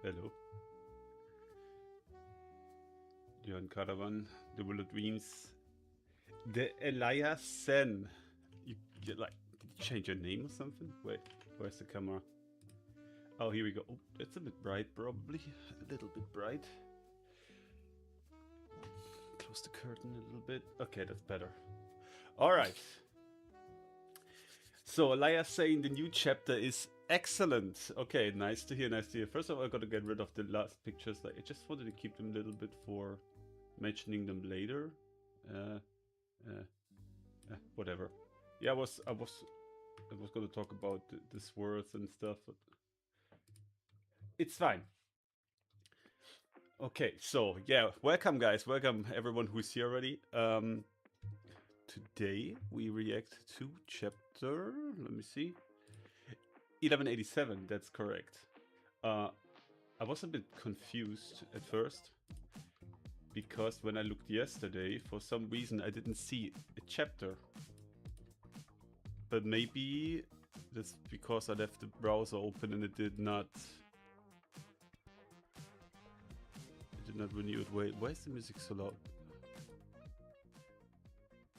Hello. Jörn Caravan, The Willow Dreams, the Elias Sen. You like, did you change your name or something? Wait, where's the camera? Oh, here we go. Oh, it's a bit bright, probably. A little bit bright. Close the curtain a little bit. Okay, that's better. All right. So, Elias saying the new chapter is excellent. Okay, nice to hear, nice to hear. First of all, I gotta get rid of the last pictures. Like, I just wanted to keep them a little bit for mentioning them later. Whatever. Yeah, I was gonna talk about the swords and stuff, but it's fine. Okay, so yeah, welcome guys, welcome everyone who's here already. Today we react to chapter, let me see, 1187, that's correct. I was a bit confused at first, because when I looked yesterday, for some reason I didn't see a chapter. But maybe that's because I left the browser open and it did not renew it. Wait, why is the music so loud?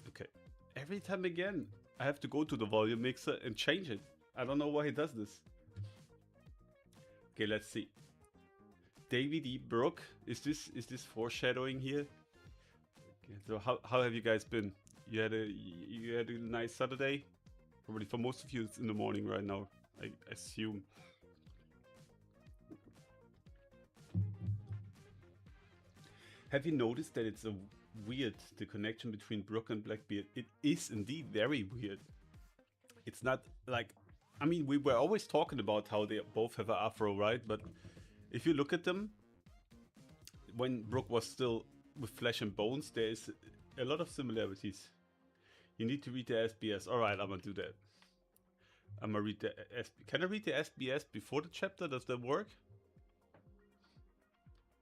Okay, every time again I have to go to the volume mixer and change it. I don't know why he does this. Okay, let's see. David E. Brooke, is this foreshadowing here? Okay, so how have you guys been? You had a nice Saturday? Probably for most of you it's in the morning right now, I assume. Have you noticed that it's a weird, the connection between Brooke and Blackbeard? It is indeed very weird. It's not like, I mean, we were always talking about how they both have an afro, right? But if you look at them, when Brooke was still with flesh and bones, there is a lot of similarities. You need to read the SBS. All right, I'm gonna do that. I'm gonna read the Can I read the SBS before the chapter? Does that work?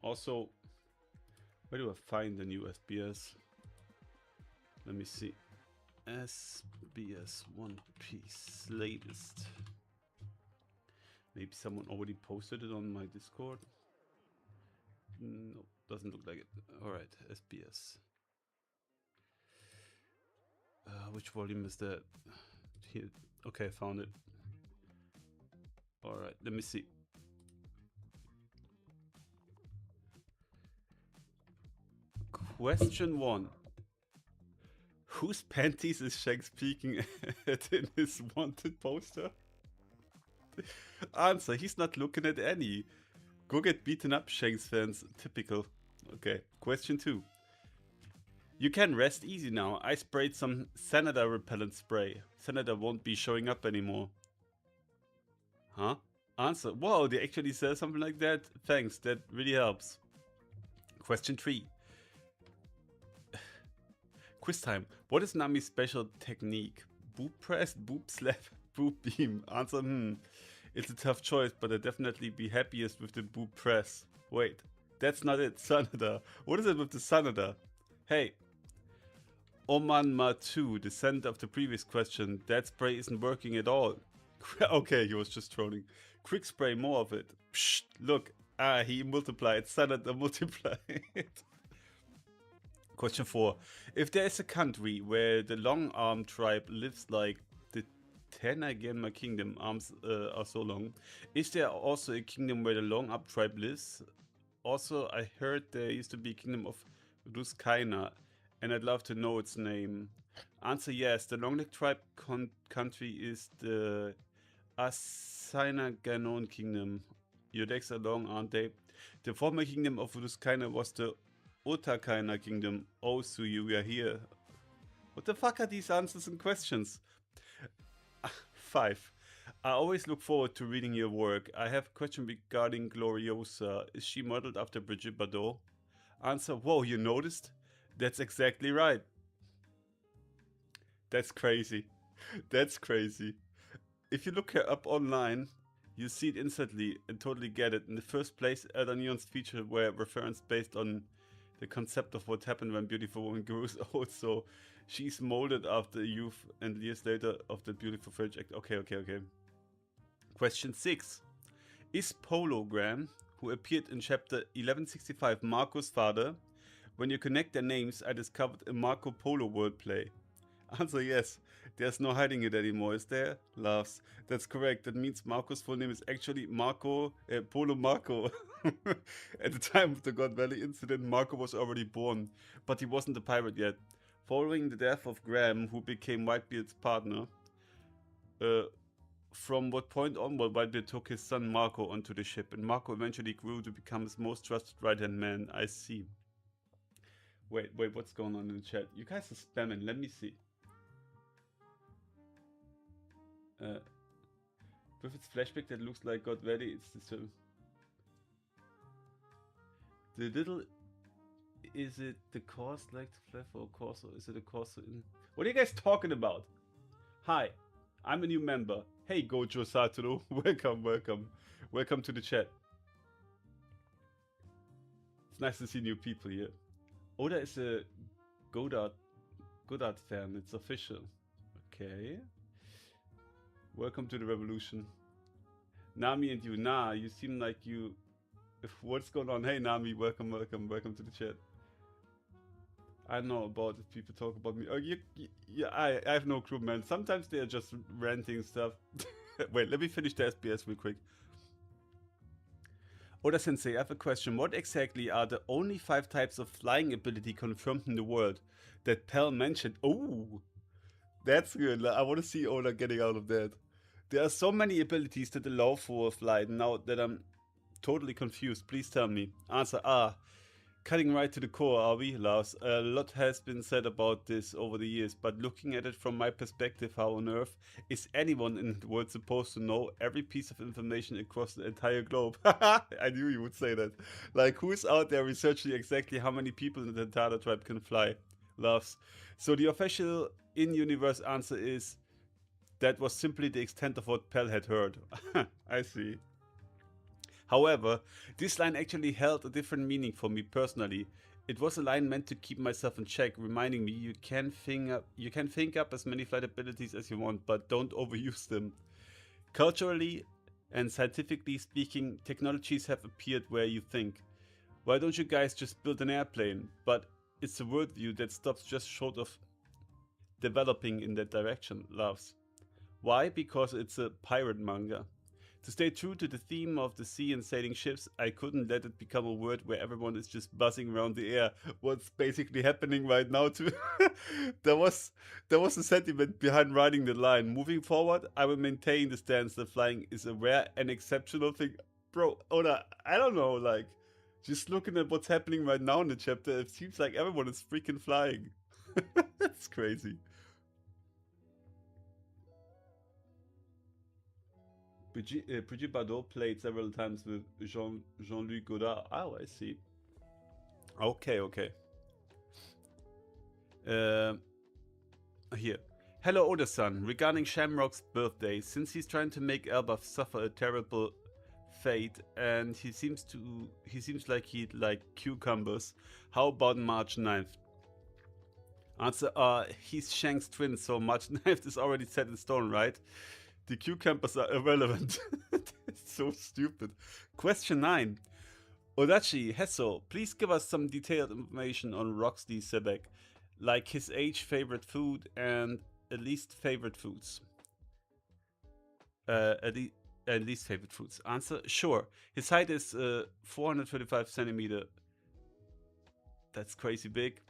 Also, where do I find the new SBS? Let me see. SBS One Piece latest. Maybe someone already posted it on my Discord. No, doesn't look like it. Alright, SBS. Which volume is that? Here. Okay, found it. Alright, let me see. Question 1. Whose panties is Shanks peeking at in his wanted poster? Answer, he's not looking at any. Go get beaten up, Shanks fans. Typical. Okay, question 2. You can rest easy now. I sprayed some Senator repellent spray. Senator won't be showing up anymore. Huh? Answer, whoa, they actually said something like that? Thanks, that really helps. Question 3. Quiz time. What is Nami's special technique? Boob press, boob slap, boob beam. Answer, It's a tough choice, but I'd definitely be happiest with the boob press. Wait, that's not it. Sanada. What is it with the Sanada? Hey. Oman Matu, the sender of the previous question. That spray isn't working at all. Okay, he was just trolling. Quick spray, more of it. Psst, look. He multiplied. Sanada multiplied. Question 4. If there is a country where the long arm tribe lives like the Tenagema kingdom, arms are so long, is there also a kingdom where the long arm tribe lives? Also, I heard there used to be a kingdom of Ruskaina, and I'd love to know its name. Answer, yes. The long neck tribe country is the Asaina Ganon kingdom. Your decks are long, aren't they? The former kingdom of Ruskaina was the Otakaina kingdom. Oh, Suyu, we are here. What the fuck are these answers and questions? 5. I always look forward to reading your work. I have a question regarding Gloriosa. Is she modeled after Brigitte Bardot? Answer, whoa, you noticed? That's exactly right. That's crazy. That's crazy. If you look her up online, you see it instantly and totally get it. In the first place, Elder Neon's feature were reference based on the concept of what happened when beautiful woman grows old. So she's molded after youth and years later of the beautiful French act. Okay, okay, okay. Question 6. Is Pologram, who appeared in chapter 1165, Marco's father? When you connect their names, I discovered a Marco Polo wordplay. Answer yes. There's no hiding it anymore, is there? Laughs. That's correct. That means Marco's full name is actually Marco Polo Marco. At the time of the God Valley incident, Marco was already born, but he wasn't a pirate yet. Following the death of Graham, who became Whitebeard's partner, from what point onward, Whitebeard took his son Marco onto the ship, and Marco eventually grew to become his most trusted right-hand man. I see. Wait, what's going on in the chat? You guys are spamming, let me see. With its flashback that looks like God Valley, it's the little... Is it the course like to fly for a course, or is it a course in... What are you guys talking about? Hi, I'm a new member. Hey Gojo Satoru, welcome to the chat. It's nice to see new people here. Oda is a Godard fan, it's official. Okay. Welcome to the revolution. Nami and you, you seem like you... What's going on? Hey Nami, welcome to the chat. I don't know about if people talk about me. Oh, yeah, I have no clue, man. Sometimes they're just ranting stuff. Wait, let me finish the SBS real quick. Oda Sensei, I have a question. What exactly are the only 5 types of flying ability confirmed in the world that Pell mentioned? Oh, that's good. I want to see Oda getting out of that. There are so many abilities that allow for a flight now that I'm totally confused. Please tell me. Answer A. Cutting right to the core, are we, Lars? A lot has been said about this over the years, but looking at it from my perspective, how on earth is anyone in the world supposed to know every piece of information across the entire globe? I knew you would say that. Like, who's out there researching exactly how many people in the Tada tribe can fly? Lars. So the official in-universe answer is that was simply the extent of what Pell had heard. I see. However, this line actually held a different meaning for me personally. It was a line meant to keep myself in check, reminding me you can think up as many flight abilities as you want, but don't overuse them. Culturally and scientifically speaking, technologies have appeared where you think. Why don't you guys just build an airplane? But it's a worldview that stops just short of developing in that direction, Laughs. Why? Because it's a pirate manga. To stay true to the theme of the sea and sailing ships, I couldn't let it become a word where everyone is just buzzing around the air. What's basically happening right now too. there was a sentiment behind writing the line. Moving forward, I will maintain the stance that flying is a rare and exceptional thing. Bro, Oda, I don't know, like, just looking at what's happening right now in the chapter, it seems like everyone is freaking flying. That's crazy. Brigitte Bardot played several times with Jean-Luc Godard. Oh, I see. Okay. Here. Hello, Oda-san. Regarding Shamrock's birthday, since he's trying to make Elbaf suffer a terrible fate, and he seems like he'd like cucumbers, how about March 9th? Answer, he's Shank's twin, so March 9th is already set in stone, right? The cucumbers are irrelevant. It's so stupid. Question 9. Odachi, Hesso, please give us some detailed information on Roxy Sebek, like his age, favorite food, and at least favorite foods. At least favorite foods. Answer, sure. His height is 435 centimeter. That's crazy big.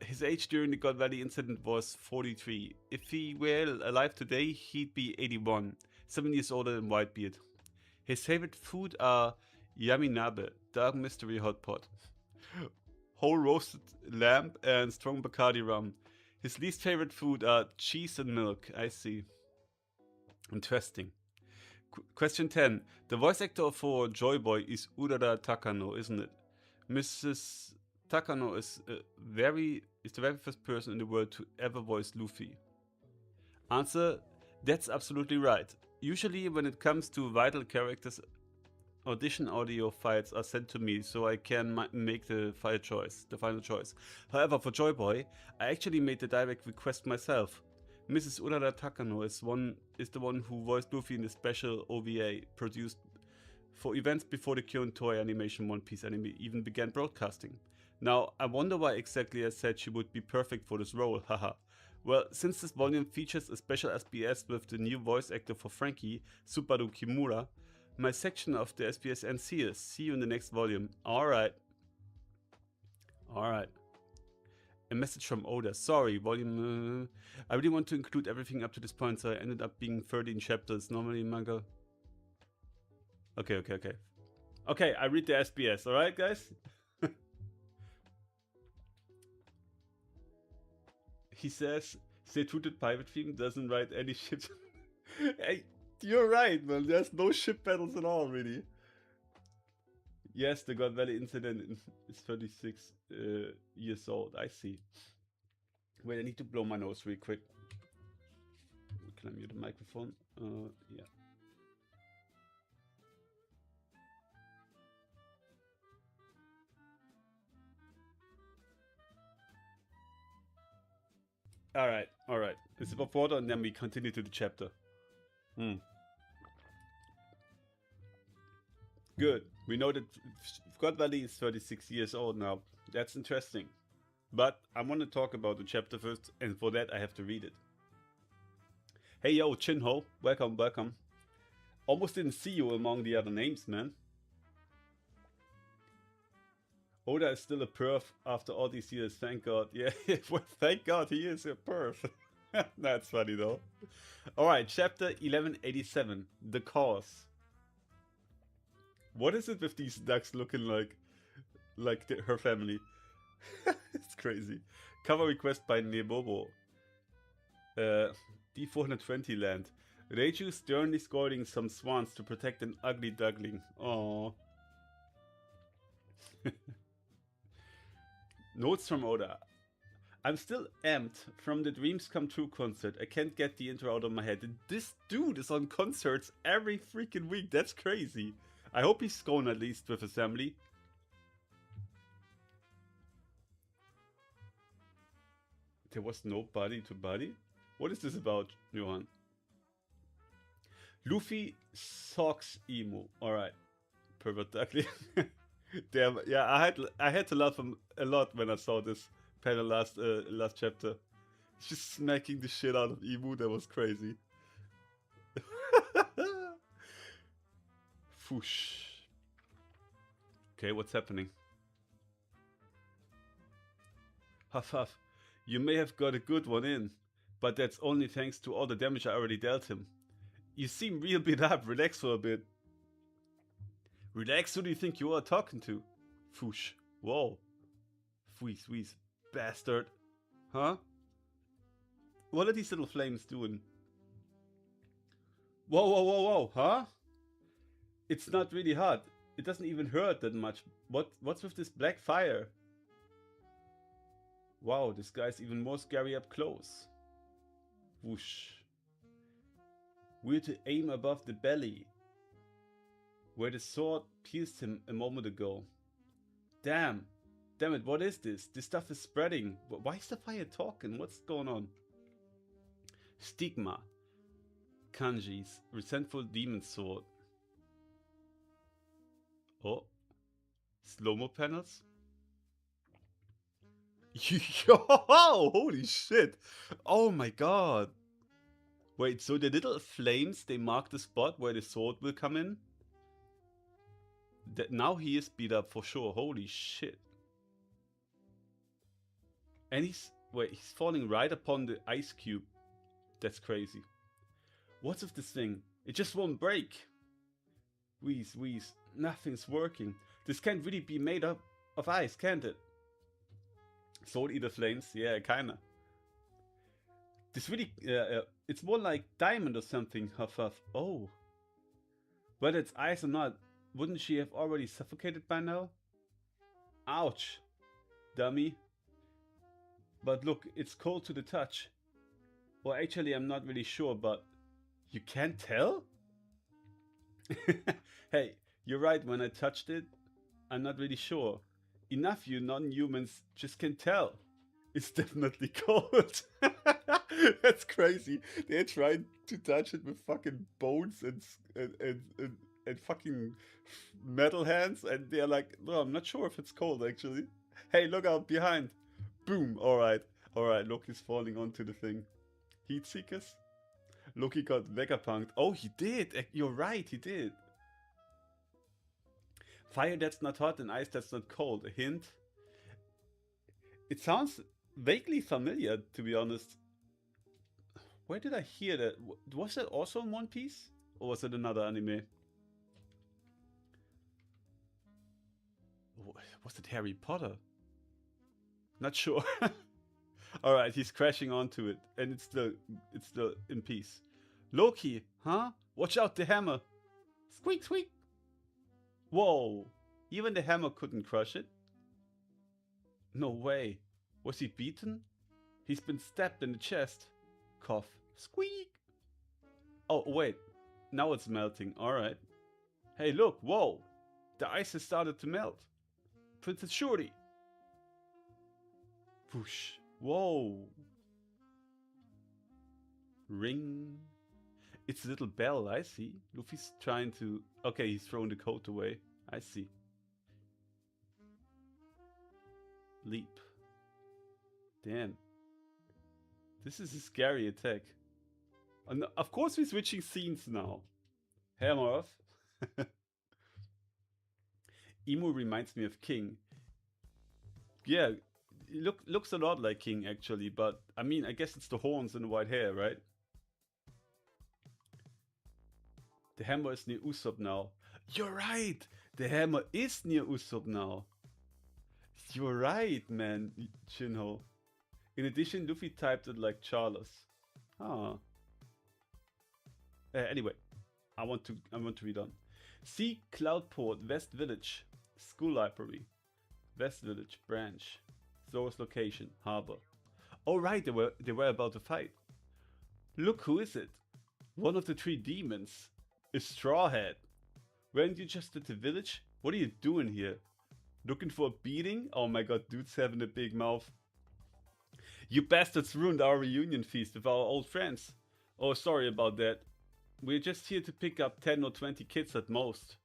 His age during the God Valley incident was 43. If he were alive today, he'd be 81, 7 years older than Whitebeard. His favorite food are yaminabe, dark mystery hot pot, whole roasted lamb, and strong Bacardi rum. His least favorite food are cheese and milk. I see. Interesting. Question 10. The voice actor for Joy Boy is Urara Takano, isn't it? Mrs. Takano is the very first person in the world to ever voice Luffy. Answer, that's absolutely right. Usually when it comes to vital characters, audition audio files are sent to me so I can make the final choice. However, for Joy Boy, I actually made the direct request myself. Mrs. Urara Takano is the one who voiced Luffy in the special OVA produced for events before the Kyoto Toei Animation One Piece anime even began broadcasting. Now, I wonder why exactly I said she would be perfect for this role, haha. Well, since this volume features a special SBS with the new voice actor for Frankie, Subaru Kimura, my section of the SBS ends here. See you in the next volume. Alright. Alright. A message from Oda. Sorry, volume... I really want to include everything up to this point, so I ended up being 13 chapters. Normally manga... Okay. Okay, I read the SBS, alright guys? He says, stay true to pirate theme, doesn't write any ships. Hey, you're right, man. There's no ship battles at all, really. Yes, the God Valley incident is 36 years old. I see. Wait, I need to blow my nose real quick. Can I mute the microphone? Yeah. Alright. It's about water and then we continue to the chapter. Good. We know that God Valley is 36 years old now. That's interesting. But I want to talk about the chapter first, and for that I have to read it. Hey yo, Chinho. Welcome. Almost didn't see you among the other names, man. Oda is still a perf after all these years, thank God. Yeah, well, thank God he is a perf. That's funny though. Alright, chapter 1187, The Cause. What is it with these ducks looking like her family? It's crazy. Cover request by Nebobo. D420 land. Reiju sternly scolding some swans to protect an ugly duckling. Aww. Notes from Oda. I'm still amped from the Dreams Come True concert. I can't get the intro out of my head. This dude is on concerts every freaking week. That's crazy. I hope he's going at least with his family. There was no body to body? What is this about, Johan? Luffy socks emo. Alright. Pervert Duckling. Damn, yeah, I had to laugh a lot when I saw this panel last chapter. Just smacking the shit out of Emu, that was crazy. Foosh. Okay, what's happening? Huff. You may have got a good one in, but that's only thanks to all the damage I already dealt him. You seem real beat up. Relax for a bit. Relax, who do you think you are talking to? Foosh. Whoa. Fweeze. Bastard. Huh? What are these little flames doing? Whoa. Huh? It's not really hot. It doesn't even hurt that much. What's with this black fire? Wow, this guy's even more scary up close. Whoosh. We're to aim above the belly, where the sword pierced him a moment ago. Damn it, what is this? This stuff is spreading. Why is the fire talking? What's going on? Stigma. Kanji's resentful demon sword. Oh. Slow-mo panels? Yo, holy shit. Oh my god. Wait, so the little flames, they mark the spot where the sword will come in? Now he is beat up for sure. Holy shit. And he's falling right upon the ice cube. That's crazy. What's with this thing? It just won't break. Wheeze. Nothing's working. This can't really be made up of ice, can't it? Soul Eater Flames? Yeah, kinda. This really, it's more like diamond or something, Huff. Oh. Whether it's ice or not, wouldn't she have already suffocated by now? Ouch. Dummy. But look, it's cold to the touch. Well, actually, I'm not really sure, but you can't tell? Hey, you're right, when I touched it, I'm not really sure. Enough you non-humans just can tell. It's definitely cold. That's crazy. They're trying to touch it with fucking bones and fucking metal hands, and they're like, no, I'm not sure if it's cold actually. Hey, look out behind. Boom. All right. Loki's falling onto the thing. Heat seekers. Loki got Vegapunked. Oh, he did. You're right. He did. Fire that's not hot and ice that's not cold. A hint. It sounds vaguely familiar, to be honest. Where did I hear that? Was that also in One Piece? Or was it another anime? Was it Harry Potter? Not sure. Alright, he's crashing onto it, and it's still in peace. Loki, huh? Watch out, the hammer! Squeak, squeak! Whoa! Even the hammer couldn't crush it? No way. Was he beaten? He's been stabbed in the chest. Cough. Squeak! Oh, wait. Now it's melting. Alright. Hey, look. Whoa. The ice has started to melt. Princess Shuri. Whoosh. Whoa. Ring. It's a little bell, I see. Luffy's trying to... Okay, he's throwing the coat away. I see. Leap. Damn. This is a scary attack. And of course we're switching scenes now. Hammer off. Emu reminds me of King. Yeah, looks a lot like King actually, but I mean, I guess it's the horns and the white hair, right? The hammer is near Usopp now. You're right! The hammer is near Usopp now. You're right, man, Shinho. In addition, Luffy typed it like Charles. Ah. Anyway, I want to read on. See Cloudport, West Village, School Library, West Village branch, Zoro's location, harbor. Oh right, they were about to fight. Look, who is it? One of the three demons. A Straw Hat. Weren't you just at the village? What are you doing here? Looking for a beating? Oh my god, dude's having a big mouth. You bastards ruined our reunion feast with our old friends. Oh, sorry about that. We're just here to pick up 10 or 20 kids at most.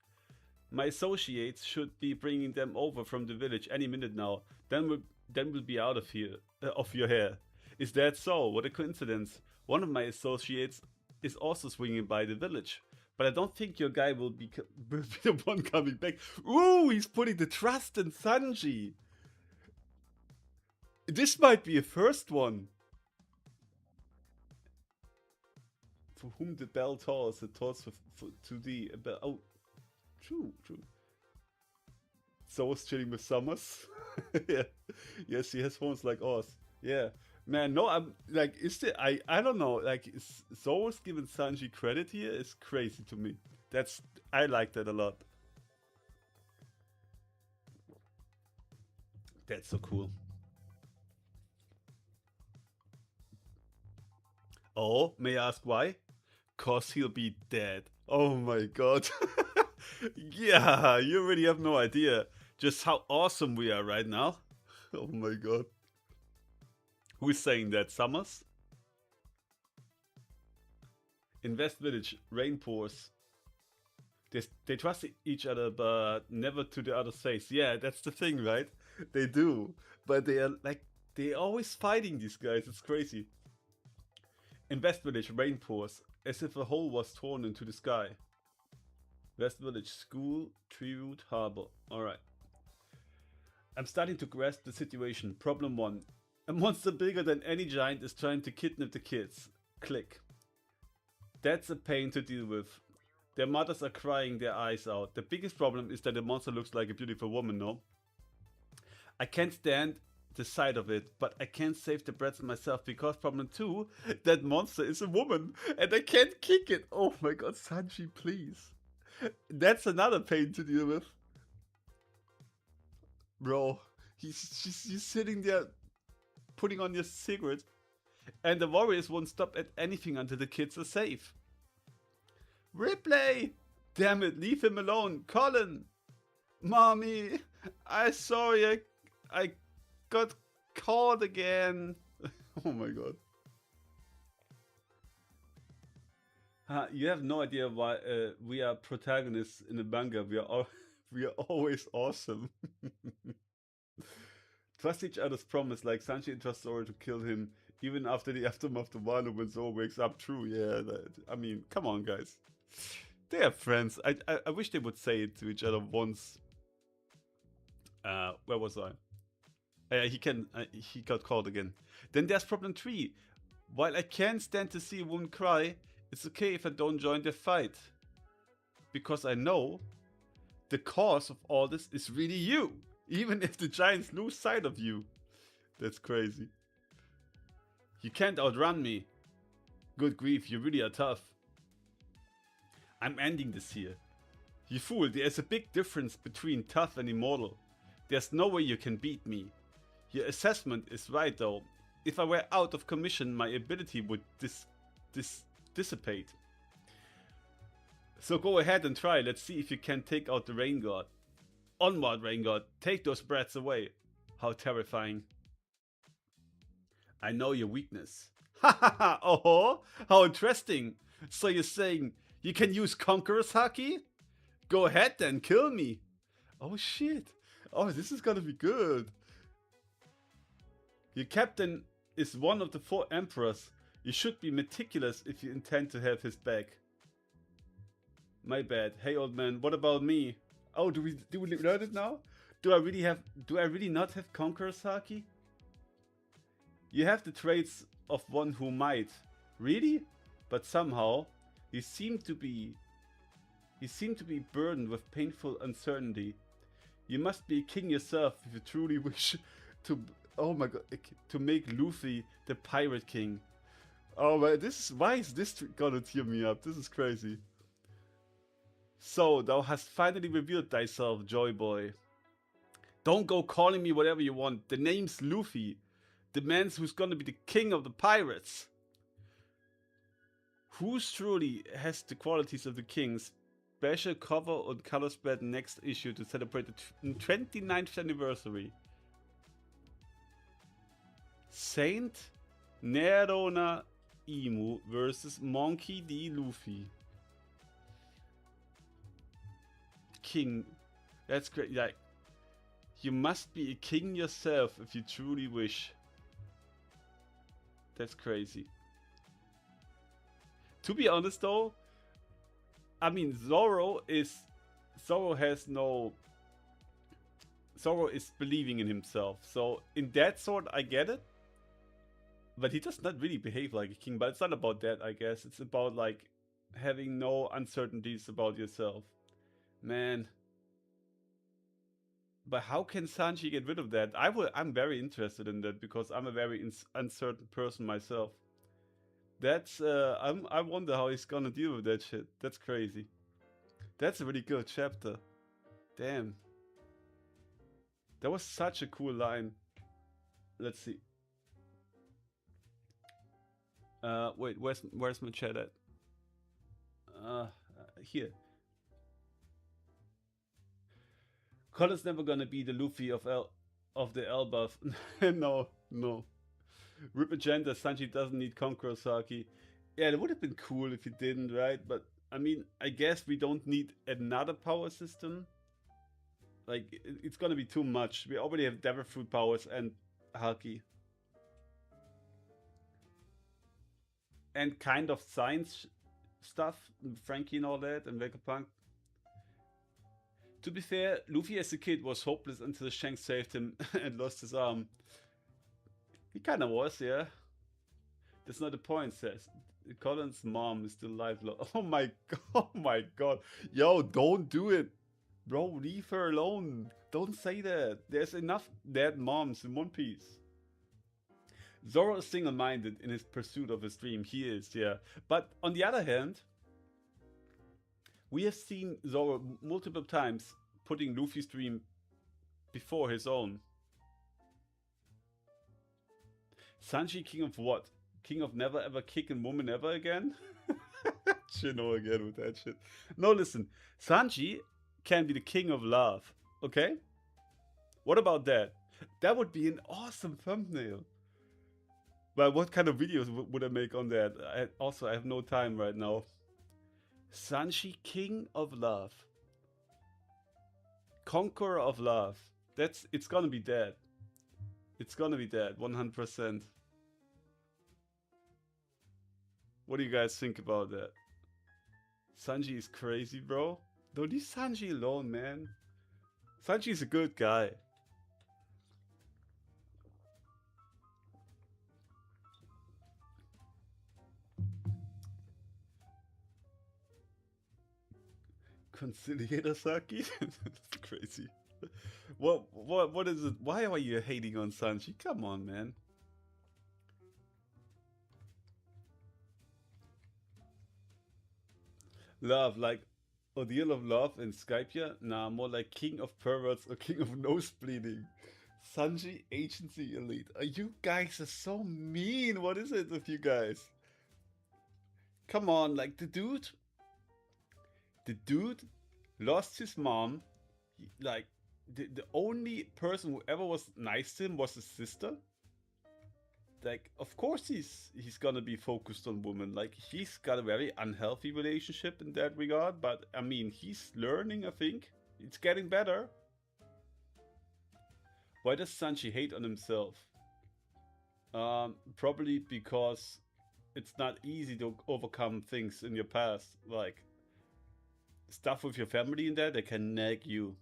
My associates should be bringing them over from the village any minute now. Then we'll be out of here, off your hair. Is that so? What a coincidence. One of my associates is also swinging by the village. But I don't think your guy will be the one coming back. Ooh, he's putting the trust in Sanji. This might be a first one. For whom the bell tolls, it tolls to thee. Oh, true. Zo's chilling with Summers. Yeah. Yes, he has phones like us. Yeah. Man, no, I'm like, is there, I don't know, like, is Zo's giving Sanji credit here is crazy to me. I like that a lot. That's so cool. Oh, may I ask why? Cause he'll be dead. Oh my god. Yeah, you really have no idea just how awesome we are right now. Oh my god. Who's saying that? Summers? In West Village, rain pours. They trust each other, but never to the other's face. Yeah, that's the thing, right? They do. But they're always fighting these guys. It's crazy. In West Village, rain pours, as if a hole was torn into the sky. West Village, school, Treeroot, harbor. Alright. I'm starting to grasp the situation. Problem 1. A monster bigger than any giant is trying to kidnap the kids. Click. That's a pain to deal with. Their mothers are crying their eyes out. The biggest problem is that the monster looks like a beautiful woman, no? I can't stand the sight of it, but I can't save the brats myself because problem 2, that monster is a woman and I can't kick it. Oh my god, Sanji, please. That's another pain to deal with. Bro, he's sitting there putting on your cigarette And the warriors won't stop at anything until the kids are safe. Ripley! Damn it, leave him alone. Colin! Mommy! I'm sorry, I got caught again. Oh my god. You have no idea why we are protagonists in a manga. We are always awesome. Trust each other's promise, like Sanji trusts Zoro to kill him, even after the aftermath of Wano when Zoro wakes up. True, yeah. I mean, come on, guys. They are friends. I wish they would say it to each other once. Where was I? He got called again. Then there's problem 3. While I can't stand to see a woman cry, it's okay if I don't join the fight. Because I know the cause of all this is really you. Even if the giants lose sight of you. That's crazy. You can't outrun me. Good grief, you really are tough. I'm ending this here. You fool, there's a big difference between tough and immortal. There's no way you can beat me. Your assessment is right though. If I were out of commission, my ability would dissipate. So go ahead and try. Let's see if you can take out the Rain God. Onward, Rain God. Take those brats away. How terrifying. I know your weakness. Ha ha ha. Oh, how interesting. So you're saying you can use Conqueror's Haki? Go ahead then, kill me. Oh shit. Oh, this is gonna be good. Your captain is one of the 4 emperors. You should be meticulous if you intend to have his back. My bad. Hey old man, what about me? Oh, do we learn it now? Do I really not have Conqueror's Haki? You have the traits of one who might. Really? But somehow you seem to be burdened with painful uncertainty. You must be a king yourself if you truly wish to, oh my god, to make Luffy the pirate king. Oh my, why is this gonna tear me up? This is crazy. So, thou hast finally revealed thyself, Joy Boy. Don't go calling me whatever you want. The name's Luffy. The man who's gonna be the king of the pirates. Who's truly has the qualities of the kings? Special cover on color spread next issue to celebrate the 29th anniversary. Saint Nerona Imu versus Monkey D. Luffy. King. That's great. Like, you must be a king yourself if you truly wish. That's crazy. To be honest though, I mean, Zoro is believing in himself. So in that sort, I get it. But he does not really behave like a king. But it's not about that, I guess. It's about like having no uncertainties about yourself. Man. But how can Sanji get rid of that? I'm very interested in that because I'm a very uncertain person myself. That's I wonder how he's gonna deal with that shit. That's crazy. That's a really good chapter. Damn. That was such a cool line. Let's see. Wait, where's my chat at? Here. Colin's never gonna be the Luffy of the Elbaf. No. Rip Agenda, Sanji doesn't need Conqueror's Haki. Yeah, it would have been cool if he didn't, right? But I mean, I guess we don't need another power system. Like, it's gonna be too much. We already have Devil Fruit powers and Haki. And kind of science stuff, Frankie and all that, and Vegapunk. To be fair, Luffy as a kid was hopeless until Shanks saved him and lost his arm. He kinda was, yeah. That's not the point, says. Colin's mom is still alive. Oh my god. Yo, don't do it. Bro, leave her alone. Don't say that. There's enough dead moms in One Piece. Zoro is single-minded in his pursuit of his dream. He is, yeah. But on the other hand, we have seen Zoro multiple times putting Luffy's dream before his own. Sanji, king of what? King of never ever kicking woman ever again. Shino again with that shit. No, listen. Sanji can be the king of love. Okay? What about that? That would be an awesome thumbnail. But what kind of videos would I make on that? I have no time right now. Sanji, king of love. Conqueror of love. It's gonna be that. It's gonna be that, 100%. What do you guys think about that? Sanji is crazy, bro. Don't leave Sanji alone, man. Sanji's a good guy. Conciliator Saki? That's crazy. What is it? Why are you hating on Sanji? Come on, man. Love, like Ordeal of Love in Skypia? Nah, more like King of Perverts or King of Nosebleeding. Sanji Agency Elite. You guys are so mean. What is it with you guys? Come on, like the dude lost his mom. Like the only person who ever was nice to him was his sister. Like, of course he's gonna be focused on women. Like, he's got a very unhealthy relationship in that regard, but I mean, he's learning. I think it's getting better. Why does Sanji hate on himself? Probably because it's not easy to overcome things in your past, like stuff with your family and that. They can nag you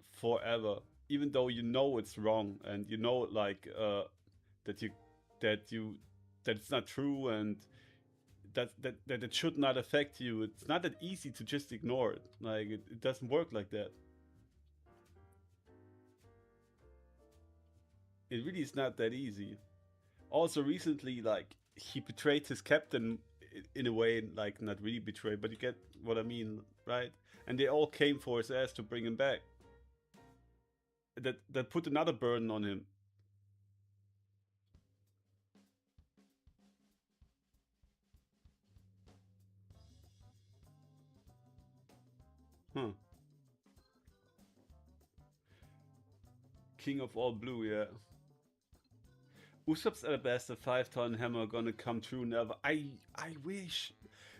forever, even though you know it's wrong and you know, like, that it's not true and that it should not affect you. It's not that easy to just ignore it. Like, it doesn't work like that. It really is not that easy. Also, recently, like, he betrayed his captain in a way, like, not really betrayed, but you get what I mean, right? And they all came for his ass to bring him back. That put another burden on him. Huh. King of all blue, yeah. Usopp's alabaster 5-ton hammer gonna come true never. I wish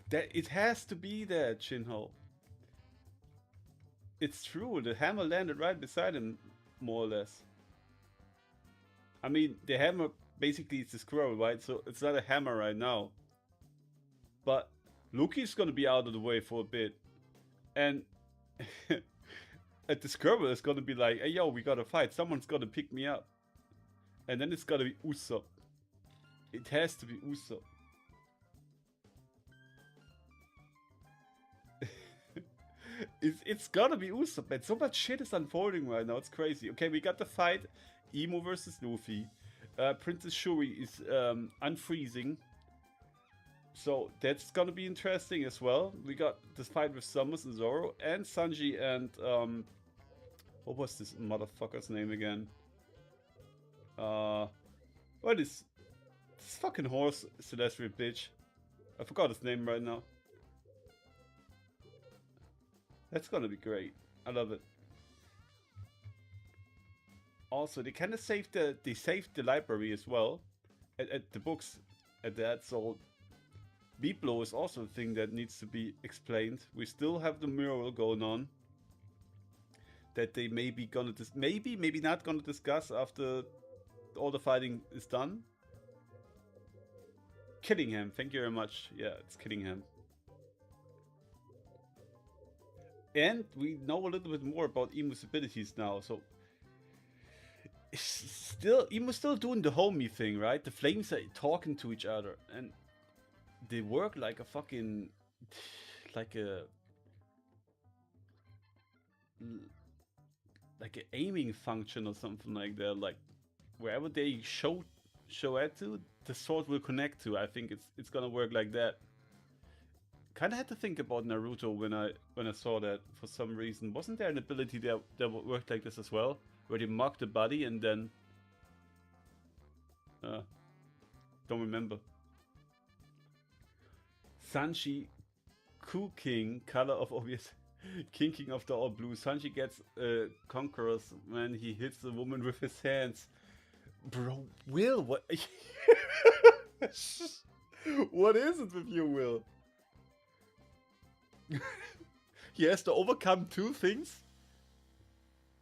that it has to be that, Shinho. It's true, the hammer landed right beside him, more or less. I mean, the hammer basically is a squirrel, right? So it's not a hammer right now. But Luffy's gonna be out of the way for a bit. And at the squirrel is gonna be like, hey yo, we gotta fight. Someone's gonna pick me up. And then it's gotta be Usopp. It has to be Usopp. It's gotta be Usopp, man. So much shit is unfolding right now. It's crazy. Okay, we got the fight. Imo versus Luffy. Princess Shuri is unfreezing. So that's gonna be interesting as well. We got this fight with Summers and Zoro. And Sanji and... what was this motherfucker's name again? What is... This fucking horse celestial bitch. I forgot his name right now. That's gonna be great. I love it. Also, they kind of saved the library as well, at the books, at that. So, Biplo is also a thing that needs to be explained. We still have the mural going on that they maybe gonna maybe not gonna discuss after all the fighting is done. Killingham, thank you very much. Yeah, it's Killingham. And we know a little bit more about Imu's abilities now, so Imu's still doing the homie thing, right? The flames are talking to each other, and they work like a fucking, like an aiming function or something like that. Like wherever they show at to, the sword will connect to. I think it's gonna work like that. Kind of had to think about Naruto when I saw that for some reason. Wasn't there an ability that worked like this as well, where they mark the body and then don't remember. Sanji, Coup King, color of obvious. King of the all blue. Sanji gets conquerors when he hits the woman with his hands. Bro, Will, what? What is it with you, Will? He has to overcome two things?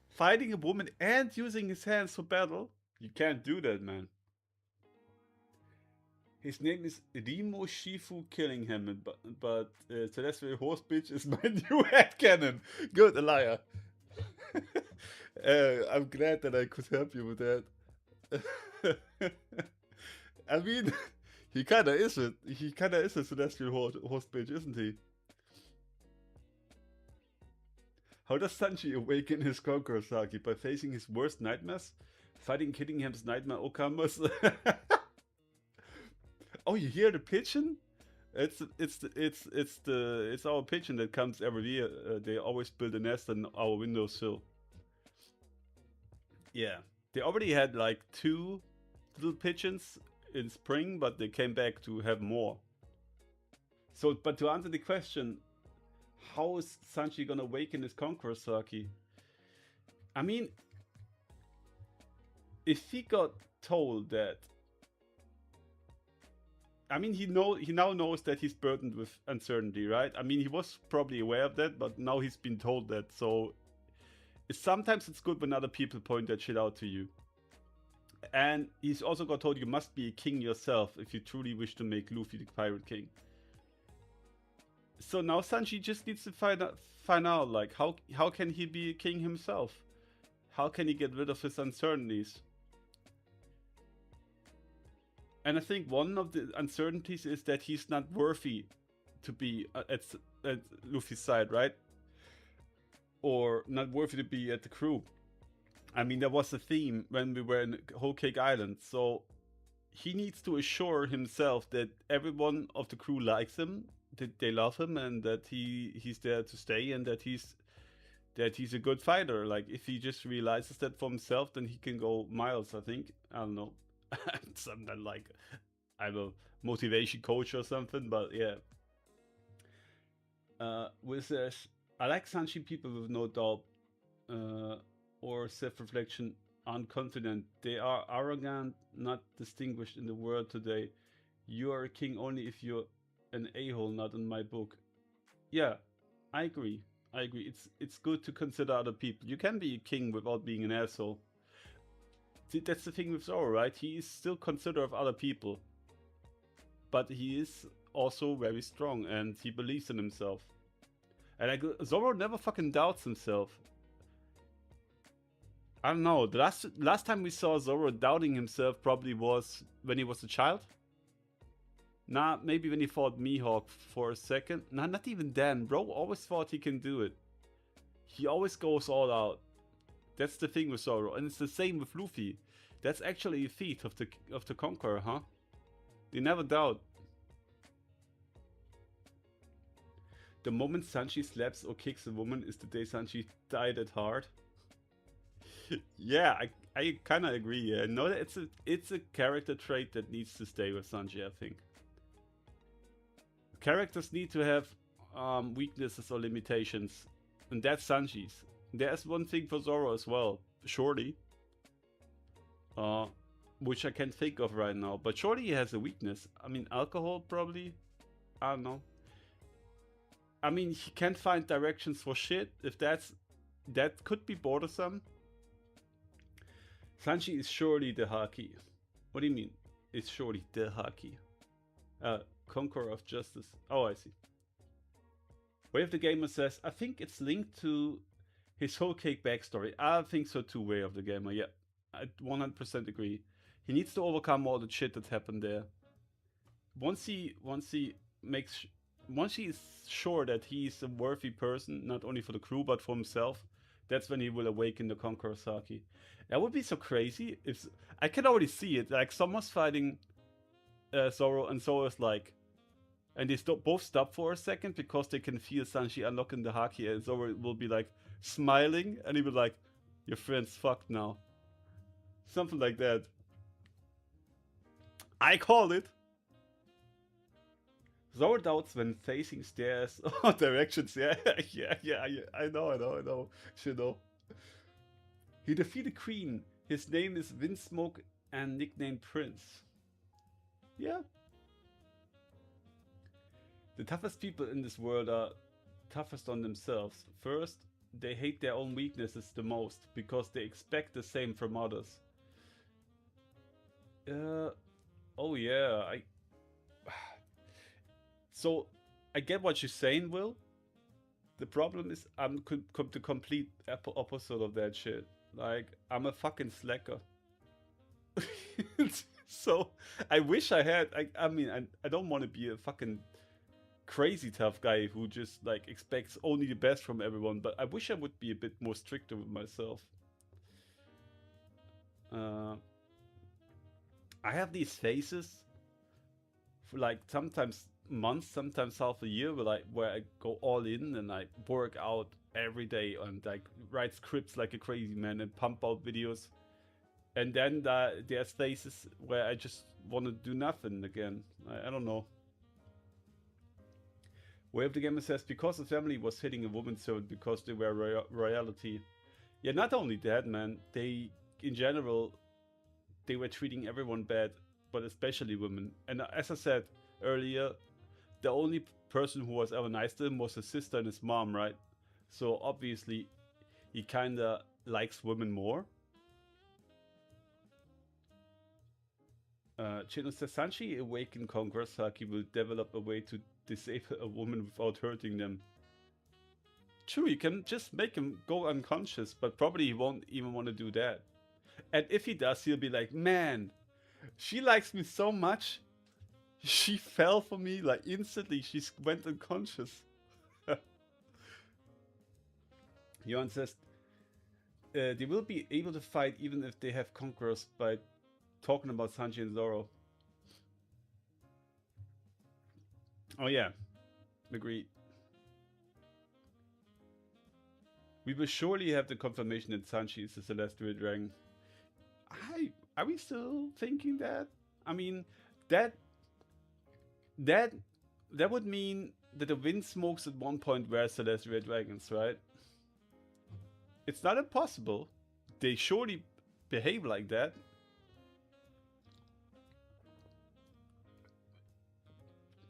Fighting a woman and using his hands for battle? You can't do that, man. His name is Remo Shifu Killingham, but Celestial Horse Bitch is my new headcanon. Good, Elia. I'm glad that I could help you with that. I mean, he kinda is it. He kinda is a Celestial Horse Bitch, isn't he? How does Sanji awaken his conqueror Saki? By facing his worst nightmares? Fighting Killingham's nightmare Okamas? Oh, you hear the pigeon? It's our pigeon that comes every year. They always build a nest on our windowsill. Yeah, they already had like 2 little pigeons in spring, but they came back to have more. So, but to answer the question, how is Sanji gonna awaken his conqueror Saki? I mean, if he got told that, I mean, he now knows that he's burdened with uncertainty, right? I mean, he was probably aware of that, but now he's been told that. So sometimes it's good when other people point that shit out to you. And he's also got told you must be a king yourself if you truly wish to make Luffy the pirate king. So now Sanji just needs to find out like how can he be a king himself? How can he get rid of his uncertainties? And I think one of the uncertainties is that he's not worthy to be at Luffy's side, right? Or not worthy to be at the crew. I mean, that was a theme when we were in Whole Cake Island. So he needs to assure himself that everyone of the crew likes him, that they love him, and that he's there to stay, and that he's a good fighter. Like, if he just realizes that for himself, then he can go miles, I think. I don't know. Something like I'm a motivation coach or something, but yeah. With this, I like Sanji people with no doubt or self-reflection, unconfident. They are arrogant, not distinguished in the world today. You are a king only if you're an a-hole, not in my book. Yeah, I agree. It's good to consider other people. You can be a king without being an asshole. That's the thing with Zoro, right? He is still considerate of other people. But he is also very strong and he believes in himself. And Zoro never fucking doubts himself. I don't know. The last time we saw Zoro doubting himself probably was when he was a child. Nah, maybe when he fought Mihawk for a second. Nah, not even then. Bro always thought he can do it. He always goes all out. That's the thing with Zoro, and it's the same with Luffy. That's actually a feat of the Conqueror, huh? They never doubt. The moment Sanji slaps or kicks a woman is the day Sanji died at heart. Yeah, I kind of agree. Yeah, no, it's a character trait that needs to stay with Sanji, I think. Characters need to have weaknesses or limitations, and that's Sanji's. There's one thing for Zoro as well, Shorty. Which I can't think of right now. But Shorty has a weakness. I mean, alcohol probably. I don't know. I mean, he can't find directions for shit. If that could be bothersome. Sanji is surely the Haki. What do you mean? Is surely the Haki? Conqueror of Justice. Oh, I see. Way of the Gamer says, I think it's linked to his Whole Cake backstory. I think so too, Way of the Gamer. Yeah, I 100% agree. He needs to overcome all the shit that happened there. Once he is sure that he's a worthy person, not only for the crew but for himself, that's when he will awaken the Conqueror Saki. That would be so crazy. If I can already see it. Like someone's fighting Zoro, and Zoro's like, and they both stop for a second because they can feel Sanji unlocking the Haki, and Zoro will be like smiling, and he will be like, "Your friend's fucked now." Something like that. I call it. Zoro doubts when facing stairs or directions. Yeah, yeah. I know. You know. He defeated Queen. His name is Windsmoke and nicknamed Prince. Yeah. The toughest people in this world are toughest on themselves. First, they hate their own weaknesses the most because they expect the same from others. Oh yeah, so I get what you're saying, Will. The problem is I'm the complete opposite of that shit. Like I'm a fucking slacker. So I wish I had. I mean, I don't want to be a fucking crazy tough guy who just like expects only the best from everyone. But I wish I would be a bit more stricter with myself. Uh, I have these phases, for like sometimes months, sometimes half a year, where I go all in and I work out every day and like write scripts like a crazy man and pump out videos. And then there's phases where I just want to do nothing again. I don't know. Way of the Gamer says, because the family was hitting a woman servant because they were royalty. Yeah, not only that, man. They, in general, they were treating everyone bad, but especially women. And as I said earlier, the only person who was ever nice to him was his sister and his mom, right? So obviously, he kinda likes women more. Chino says, Sanji awakened Congress Haki will develop a way to disable a woman without hurting them. True, you can just make him go unconscious, but probably he won't even want to do that. And if he does, he'll be like, man, she likes me so much. She fell for me like instantly. She went unconscious. Johan says, they will be able to fight even if they have conquerors by talking about Sanji and Zoro. Oh yeah, agreed. We will surely have the confirmation that Sanji is the Celestial Dragon. Are we still thinking that? I mean, that that would mean that the Windsmokes at one point were Celestial Dragons, right? It's not impossible. They surely behave like that.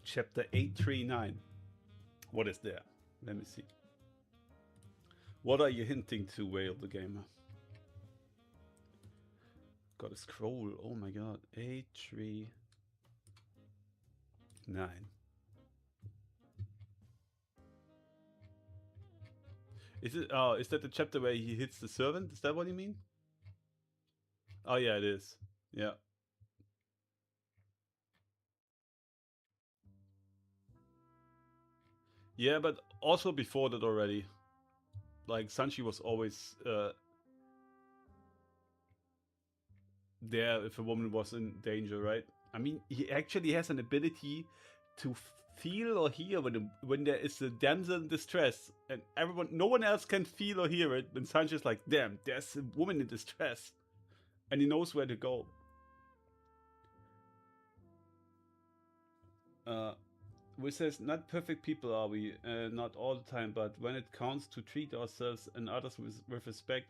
Chapter 839. What is there? Let me see. What are you hinting to, Whale the Gamer? Gotta scroll. Oh my god. 839. Is it? Oh, is that the chapter where he hits the servant? Is that what you mean? Oh yeah, it is. Yeah. Yeah, but also before that already. Like Sanji was always there if a woman was in danger, right? I mean, he actually has an ability to feel or hear when there is a damsel in distress, and no one else can feel or hear it. And Sanji's like, damn, there's a woman in distress, and he knows where to go. Which says, not perfect people are we, not all the time, but when it counts to treat ourselves and others with respect,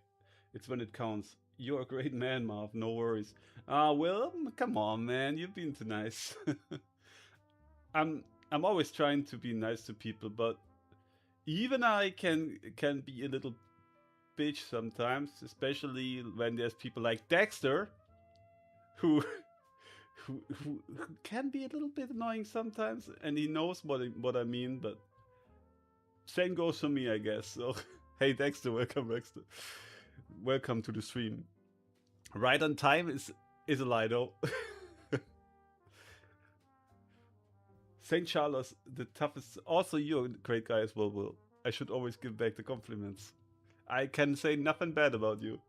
it's when it counts. You're a great man, Marv, no worries. Well, come on, man, you've been too nice. I'm always trying to be nice to people, but even I can be a little bitch sometimes, especially when there's people like Dexter, who who can be a little bit annoying sometimes, and he knows what I mean. But same goes for me, I guess. So, hey Dexter, welcome to the stream. Right on time is a lie though. St. Charles, the toughest. Also, you're a great guy as well, Will. I should always give back the compliments. I can say nothing bad about you.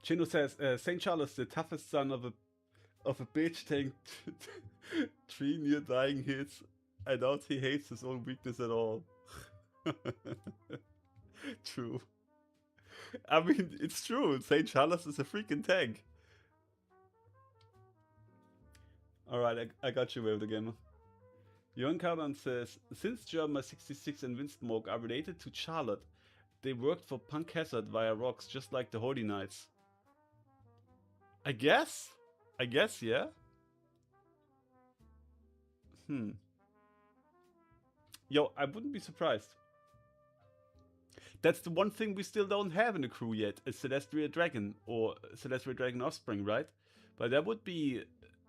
Chino says, St. Charles, the toughest son of a bitch, taking 3 near dying hits. I doubt he hates his own weakness at all. True. I mean, it's true. St. Charles is a freaking tank. Alright, I got you, Wave the Gamer. Jörn Carbon says, since Germa 66 and Windsmoke are related to Charlotte, they worked for Punk Hazard via Rocks, just like the Holy Knights. I guess, yeah. Yo, I wouldn't be surprised. That's the one thing we still don't have in the crew yet, a Celestial Dragon or Celestial Dragon Offspring, right? But that would be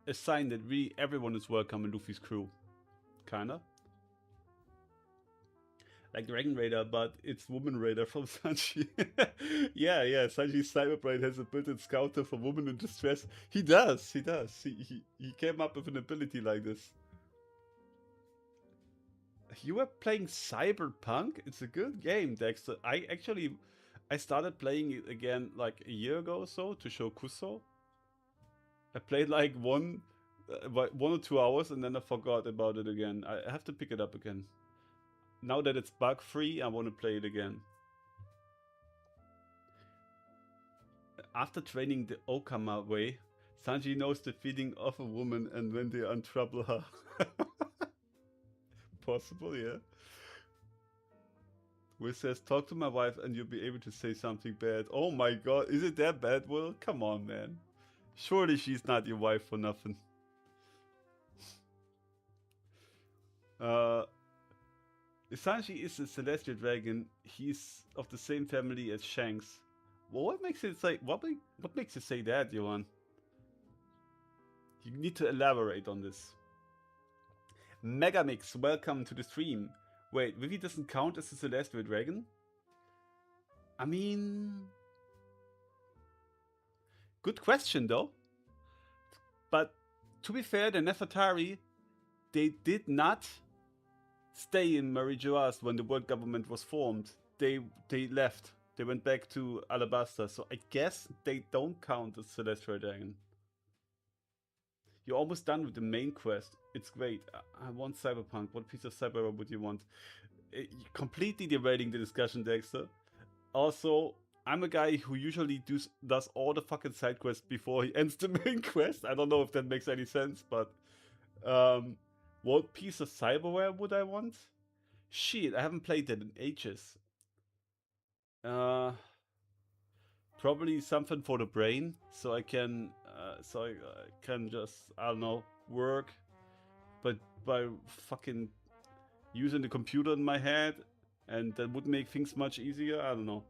a sign that everyone is welcome in Luffy's crew. Kinda. Like Dragon Raider, but it's Woman Raider from Sanji. yeah, Sanji's Cyberbrain has a built-in scouter for women in distress. He does. He came up with an ability like this. You were playing Cyberpunk? It's a good game, Dexter. I started playing it again like a year ago or so to show Kuso. I played like one or 2 hours and then I forgot about it again. I have to pick it up again. Now that it's bug free, I want to play it again. After training the Okama way, Sanji knows the feeling of a woman and when they untrouble her. Possible, yeah. Will says, talk to my wife and you'll be able to say something bad. Oh my god, is it that bad, Will? Come on, man. Surely she's not your wife for nothing. Sanji is a celestial dragon. He's of the same family as Shanks. Well, what makes it say what makes you say that, Johan? You need to elaborate on this. Megamix, welcome to the stream. Wait, Vivi doesn't count as a celestial dragon? I mean, good question though. But to be fair, the Nefertari, they did not stay in Mary Geoise when the world government was formed. They left. They went back to Alabasta. So I guess they don't count as Celestial Dragon. You're almost done with the main quest. It's great. I want Cyberpunk. What piece of cyberpunk would you want? Completely derailing the discussion, Dexter. Also, I'm a guy who usually does all the fucking side quests before he ends the main quest. I don't know if that makes any sense, but what piece of cyberware would I want? Shit, I haven't played that in ages. Probably something for the brain, so I can just, I don't know, work, but by fucking using the computer in my head, and that would make things much easier. I don't know.